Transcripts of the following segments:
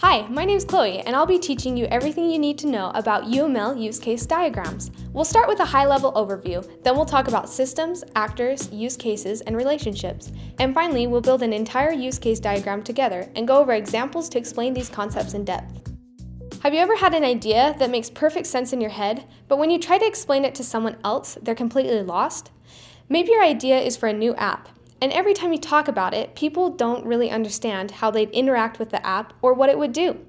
Hi, my name's Chloe, and I'll be teaching you everything you need to know about UML use case diagrams. We'll start with a high-level overview, then we'll talk about systems, actors, use cases, and relationships. And finally, we'll build an entire use case diagram together and go over examples to explain these concepts in depth. Have you ever had an idea that makes perfect sense in your head, but when you try to explain it to someone else, they're completely lost? Maybe your idea is for a new app, and every time you talk about it, people don't really understand how they'd interact with the app or what it would do.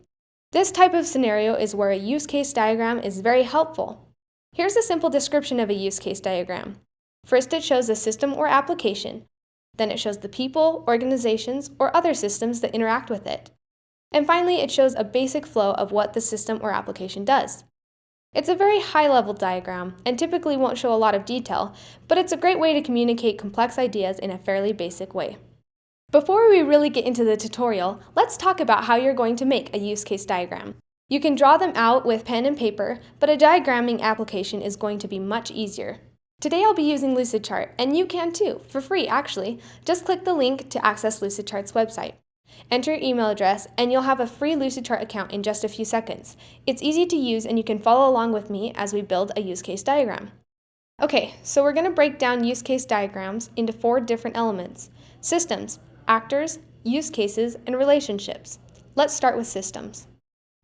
This type of scenario is where a use case diagram is very helpful. Here's a simple description of a use case diagram. First, it shows a system or application. Then it shows the people, organizations, or other systems that interact with it. And finally, it shows a basic flow of what the system or application does. It's a very high-level diagram and typically won't show a lot of detail, but it's a great way to communicate complex ideas in a fairly basic way. Before we really get into the tutorial, let's talk about how you're going to make a use case diagram. You can draw them out with pen and paper, but a diagramming application is going to be much easier. Today I'll be using Lucidchart, and you can too, for free actually. Just click the link to access Lucidchart's website. Enter your email address and you'll have a free Lucidchart account in just a few seconds. It's easy to use and you can follow along with me as we build a use case diagram. Okay, so we're going to break down use case diagrams into 4 different elements: systems, actors, use cases, and relationships. Let's start with systems.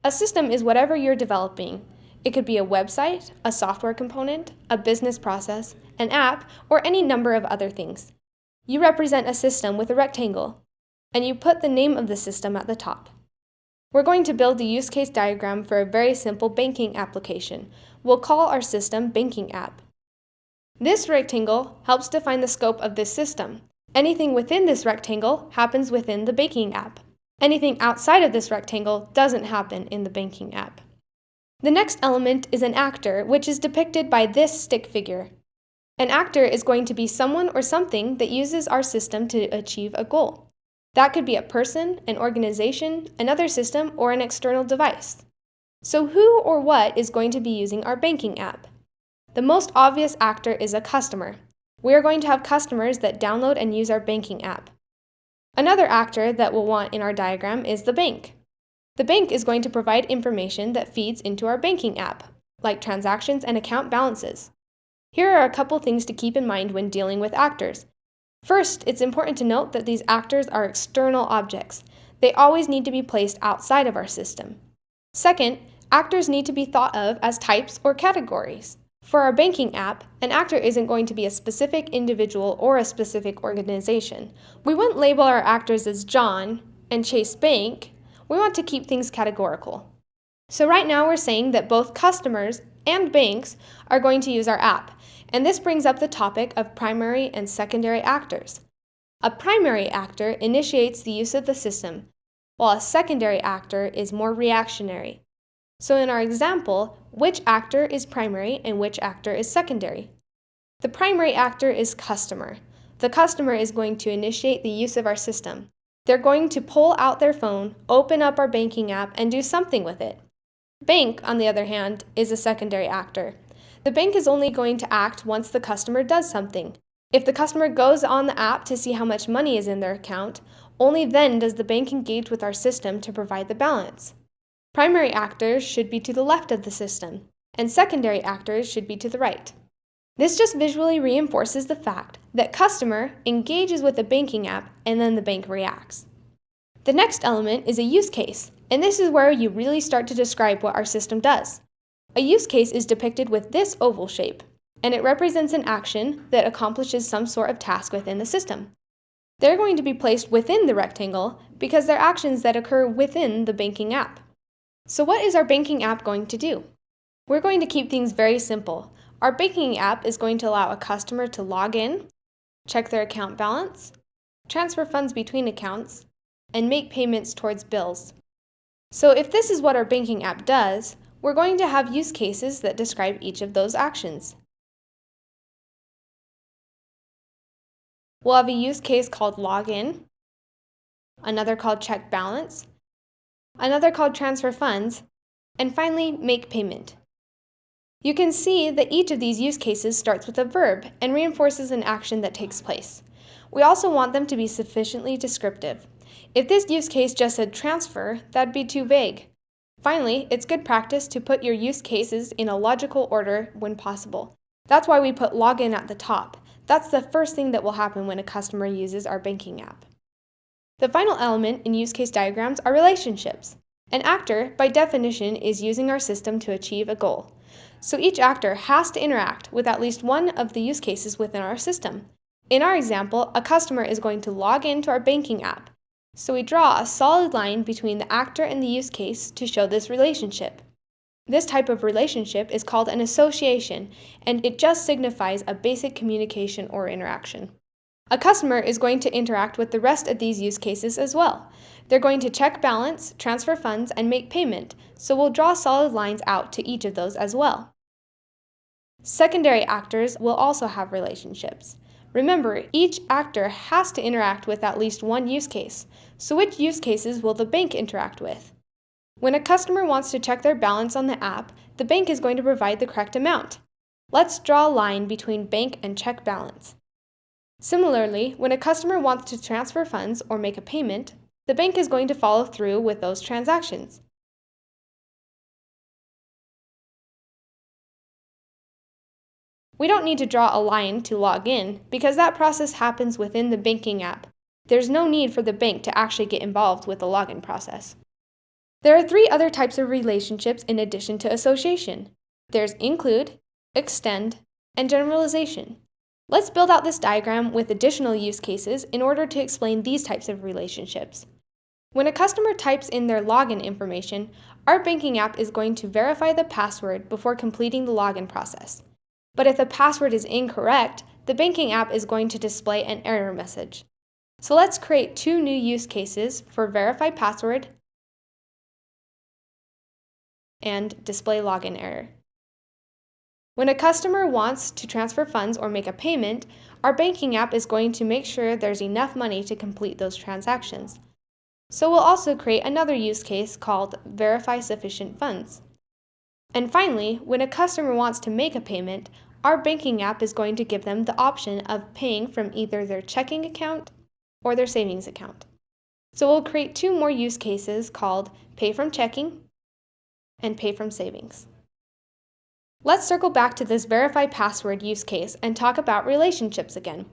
A system is whatever you're developing. It could be a website, a software component, a business process, an app, or any number of other things. You represent a system with a rectangle, and you put the name of the system at the top. We're going to build a use case diagram for a very simple banking application. We'll call our system Banking App. This rectangle helps define the scope of this system. Anything within this rectangle happens within the banking app. Anything outside of this rectangle doesn't happen in the banking app. The next element is an actor, which is depicted by this stick figure. An actor is going to be someone or something that uses our system to achieve a goal. That could be a person, an organization, another system, or an external device. So who or what is going to be using our banking app? The most obvious actor is a customer. We are going to have customers that download and use our banking app. Another actor that we'll want in our diagram is the bank. The bank is going to provide information that feeds into our banking app, like transactions and account balances. Here are a couple things to keep in mind when dealing with actors. First, it's important to note that these actors are external objects. They always need to be placed outside of our system. Second, actors need to be thought of as types or categories. For our banking app, an actor isn't going to be a specific individual or a specific organization. We wouldn't label our actors as John and Chase Bank. We want to keep things categorical. So right now we're saying that both customers and banks are going to use our app. And this brings up the topic of primary and secondary actors. A primary actor initiates the use of the system, while a secondary actor is more reactionary. So in our example, which actor is primary and which actor is secondary? The primary actor is customer. The customer is going to initiate the use of our system. They're going to pull out their phone, open up our banking app, and do something with it. Bank, on the other hand, is a secondary actor. The bank is only going to act once the customer does something. If the customer goes on the app to see how much money is in their account, only then does the bank engage with our system to provide the balance. Primary actors should be to the left of the system, and secondary actors should be to the right. This just visually reinforces the fact that customer engages with the banking app and then the bank reacts. The next element is a use case, and this is where you really start to describe what our system does. A use case is depicted with this oval shape, and it represents an action that accomplishes some sort of task within the system. They're going to be placed within the rectangle because they're actions that occur within the banking app. So what is our banking app going to do? We're going to keep things very simple. Our banking app is going to allow a customer to log in, check their account balance, transfer funds between accounts, and make payments towards bills. So if this is what our banking app does, we're going to have use cases that describe each of those actions. We'll have a use case called login, another called check balance, another called transfer funds, and finally make payment. You can see that each of these use cases starts with a verb and reinforces an action that takes place. We also want them to be sufficiently descriptive. If this use case just said transfer, that'd be too vague. Finally, it's good practice to put your use cases in a logical order when possible. That's why we put login at the top. That's the first thing that will happen when a customer uses our banking app. The final element in use case diagrams are relationships. An actor, by definition, is using our system to achieve a goal. So each actor has to interact with at least one of the use cases within our system. In our example, a customer is going to log into our banking app. So we draw a solid line between the actor and the use case to show this relationship. This type of relationship is called an association, and it just signifies a basic communication or interaction. A customer is going to interact with the rest of these use cases as well. They're going to check balance, transfer funds, and make payment, so we'll draw solid lines out to each of those as well. Secondary actors will also have relationships. Remember, each actor has to interact with at least one use case, so which use cases will the bank interact with? When a customer wants to check their balance on the app, the bank is going to provide the correct amount. Let's draw a line between bank and check balance. Similarly, when a customer wants to transfer funds or make a payment, the bank is going to follow through with those transactions. We don't need to draw a line to log in because that process happens within the banking app. There's no need for the bank to actually get involved with the login process. There are three other types of relationships in addition to association. There's include, extend, and generalization. Let's build out this diagram with additional use cases in order to explain these types of relationships. When a customer types in their login information, our banking app is going to verify the password before completing the login process. But if the password is incorrect, the banking app is going to display an error message. So let's create two new use cases for verify password and display login error. When a customer wants to transfer funds or make a payment, our banking app is going to make sure there's enough money to complete those transactions. So we'll also create another use case called verify sufficient funds. And finally, when a customer wants to make a payment, our banking app is going to give them the option of paying from either their checking account or their savings account. So we'll create two more use cases called pay from checking and pay from savings. Let's circle back to this verify password use case and talk about relationships again.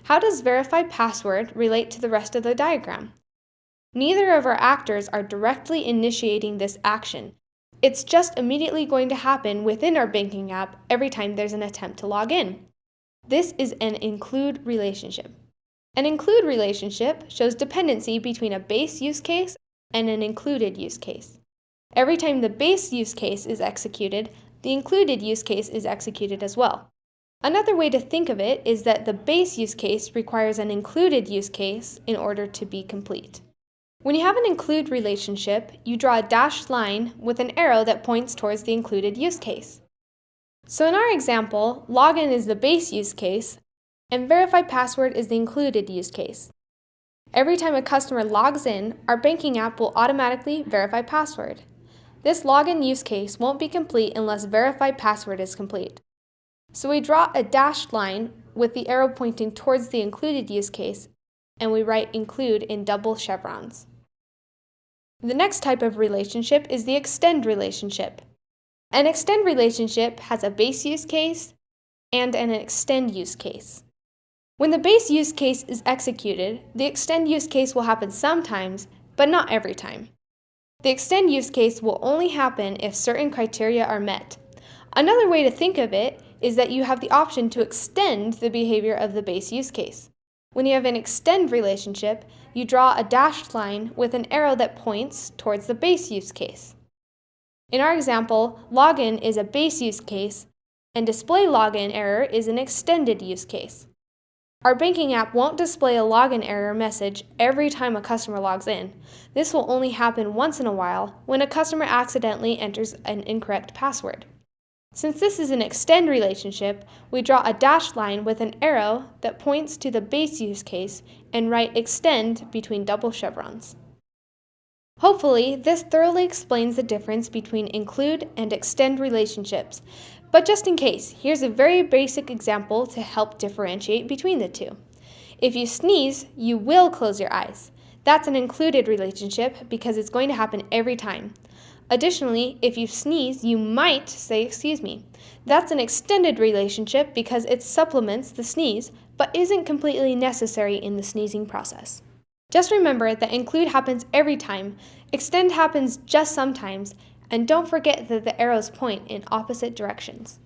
How does verify password relate to the rest of the diagram? Neither of our actors are directly initiating this action. It's just immediately going to happen within our banking app every time there's an attempt to log in. This is an include relationship. An include relationship shows dependency between a base use case and an included use case. Every time the base use case is executed, the included use case is executed as well. Another way to think of it is that the base use case requires an included use case in order to be complete. When you have an include relationship, you draw a dashed line with an arrow that points towards the included use case. So in our example, login is the base use case, and verify password is the included use case. Every time a customer logs in, our banking app will automatically verify password. This login use case won't be complete unless verify password is complete. So we draw a dashed line with the arrow pointing towards the included use case, and we write include in double chevrons. The next type of relationship is the extend relationship. An extend relationship has a base use case and an extend use case. When the base use case is executed, the extend use case will happen sometimes, but not every time. The extend use case will only happen if certain criteria are met. Another way to think of it is that you have the option to extend the behavior of the base use case. When you have an extend relationship, you draw a dashed line with an arrow that points towards the base use case. In our example, login is a base use case, and display login error is an extended use case. Our banking app won't display a login error message every time a customer logs in. This will only happen once in a while when a customer accidentally enters an incorrect password. Since this is an extend relationship, we draw a dashed line with an arrow that points to the base use case and write extend between double chevrons. Hopefully, this thoroughly explains the difference between include and extend relationships. But just in case, here's a very basic example to help differentiate between the two. If you sneeze, you will close your eyes. That's an included relationship because it's going to happen every time. Additionally, if you sneeze, you might say excuse me. That's an extended relationship because it supplements the sneeze, but isn't completely necessary in the sneezing process. Just remember that include happens every time, extend happens just sometimes, and don't forget that the arrows point in opposite directions.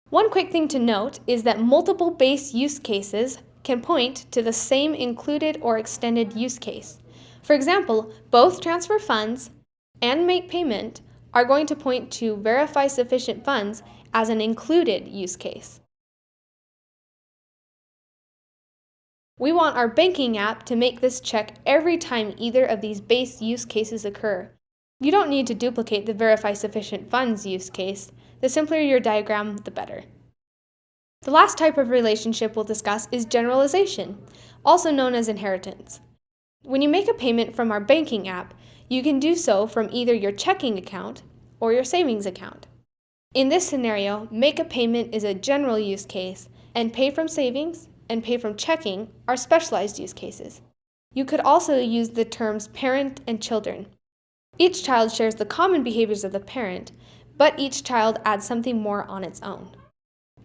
One quick thing to note is that multiple base use cases can point to the same included or extended use case. For example, both transfer funds and make payment are going to point to verify sufficient funds as an included use case. We want our banking app to make this check every time either of these base use cases occur. You don't need to duplicate the verify sufficient funds use case. The simpler your diagram, the better. The last type of relationship we'll discuss is generalization, also known as inheritance. When you make a payment from our banking app, you can do so from either your checking account or your savings account. In this scenario, make a payment is a general use case, and pay from savings and pay from checking are specialized use cases. You could also use the terms parent and children. Each child shares the common behaviors of the parent, but each child adds something more on its own.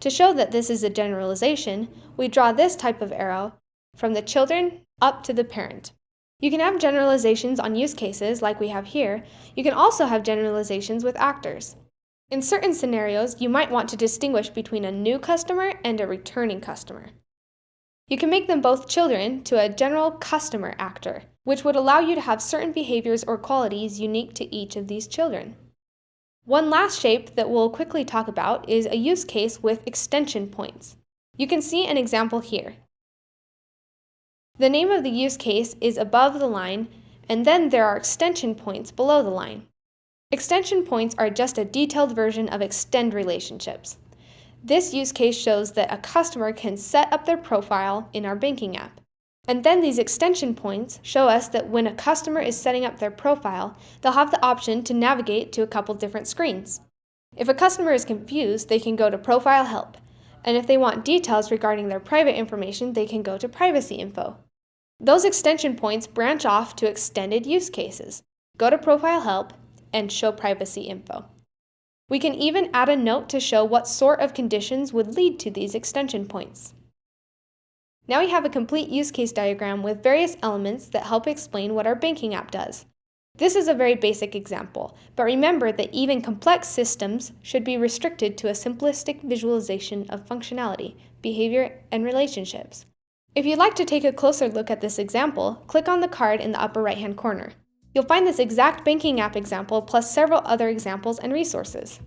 To show that this is a generalization, we draw this type of arrow from the children up to the parent. You can have generalizations on use cases like we have here. You can also have generalizations with actors. In certain scenarios, you might want to distinguish between a new customer and a returning customer. You can make them both children to a general customer actor, which would allow you to have certain behaviors or qualities unique to each of these children. One last shape that we'll quickly talk about is a use case with extension points. You can see an example here. The name of the use case is above the line, and then there are extension points below the line. Extension points are just a detailed version of extend relationships. This use case shows that a customer can set up their profile in our banking app. And then these extension points show us that when a customer is setting up their profile, they'll have the option to navigate to a couple different screens. If a customer is confused, they can go to Profile Help. And if they want details regarding their private information, they can go to Privacy Info. Those extension points branch off to extended use cases. Go to Profile Help and show Privacy Info. We can even add a note to show what sort of conditions would lead to these extension points. Now we have a complete use case diagram with various elements that help explain what our banking app does. This is a very basic example, but remember that even complex systems should be restricted to a simplistic visualization of functionality, behavior, and relationships. If you'd like to take a closer look at this example, click on the card in the upper right-hand corner. You'll find this exact banking app example plus several other examples and resources.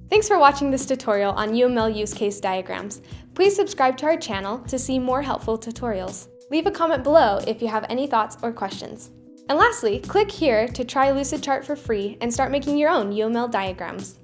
Thanks for watching this tutorial on UML use case diagrams. Please subscribe to our channel to see more helpful tutorials. Leave a comment below if you have any thoughts or questions. And lastly, click here to try Lucidchart for free and start making your own UML diagrams.